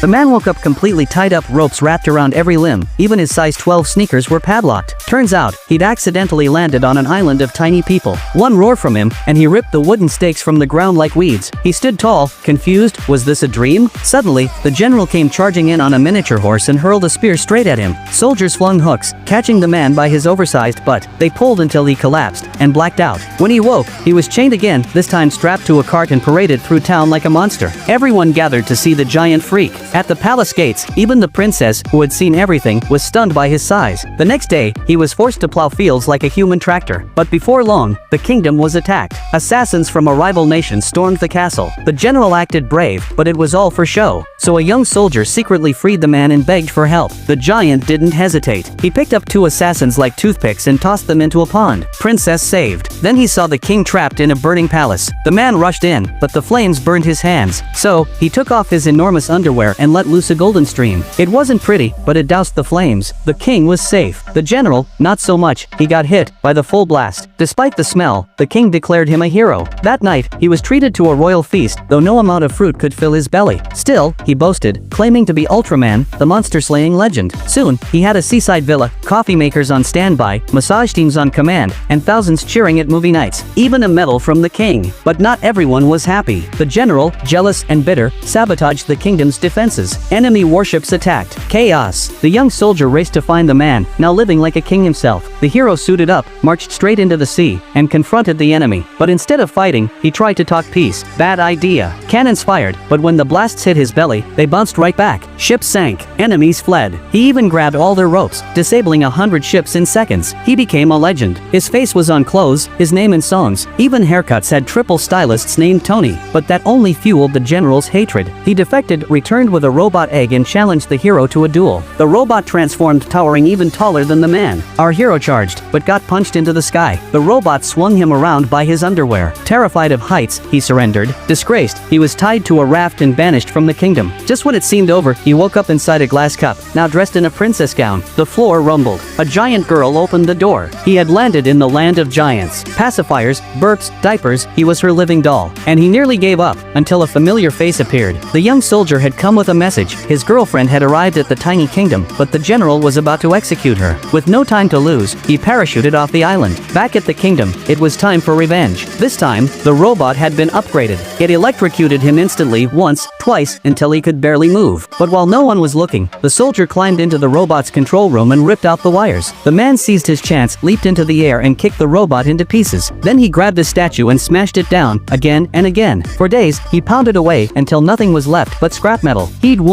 The man woke up completely tied up, ropes wrapped around every limb, even his size 12 sneakers were padlocked. Turns out, he'd accidentally landed on an island of tiny people. One roar from him, and he ripped the wooden stakes from the ground like weeds. He stood tall, confused. Was this a dream? Suddenly, the general came charging in on a miniature horse and hurled a spear straight at him. Soldiers flung hooks, catching the man by his oversized butt. They pulled until he collapsed and blacked out. When he woke, he was chained again, this time strapped to a cart and paraded through town like a monster. Everyone gathered to see the giant freak. At the palace gates, even the princess, who had seen everything, was stunned by his size. The next day, he was forced to plow fields like a human tractor. But before long, the kingdom was attacked. Assassins from a rival nation stormed the castle. The general acted brave, but it was all for show. So a young soldier secretly freed the man and begged for help. The giant didn't hesitate. He picked up 2 assassins like toothpicks and tossed them into a pond. Princess saved. Then he saw the king trapped in a burning palace. The man rushed in, but the flames burned his hands. So, he took off his enormous underwear and let loose a golden stream. It wasn't pretty, but it doused the flames. The king was safe. The general, not so much. He got hit by the full blast. Despite the smell, the king declared him a hero. That night, he was treated to a royal feast, though no amount of fruit could fill his belly. Still, he boasted, claiming to be Ultraman, the monster-slaying legend. Soon, he had a seaside villa, coffee makers on standby, massage teams on command, and thousands cheering at movie nights. Even a medal from the king. But not everyone was happy. The general, jealous and bitter, sabotaged the kingdom's defenses. Enemy warships attacked. Chaos. The young soldier raced to find the man, now living like a king himself. The hero suited up, marched straight into the sea, and confronted the enemy. But instead of fighting, he tried to talk peace. Bad idea. Cannons fired, but when the blasts hit his belly, they bounced right back. Ships sank. Enemies fled. He even grabbed all their ropes, disabling 100 ships in seconds. He became a legend. His face was on clothes, his name in songs. Even haircuts had triple stylists named Tony. But that only fueled the general's hatred. He defected, returned with a robot egg and challenged the hero to a duel. The robot transformed, towering even taller than the man. Our hero charged, but got punched into the sky. The robot swung him around by his underwear. Terrified of heights, he surrendered. Disgraced, he was tied to a raft and banished from the kingdom. Just when it seemed over, he woke up inside a glass cup, now dressed in a princess gown. The floor rumbled. A giant girl opened the door. He had landed in the land of giants. Pacifiers, burps, diapers, he was her living doll. And he nearly gave up, until a familiar face appeared. The young soldier had come with a message. His girlfriend had arrived at the tiny kingdom, but the general was about to execute her. With no time to lose, he parachuted off the island. Back at the kingdom, it was time for revenge. This time, the robot had been upgraded. It electrocuted him instantly, once, twice, until he could barely move. But while no one was looking, the soldier climbed into the robot's control room and ripped out the wires. The man seized his chance, leaped into the air and kicked the robot into pieces. Then he grabbed a statue and smashed it down, again and again. For days, he pounded away until nothing was left but scrap metal. He'd won.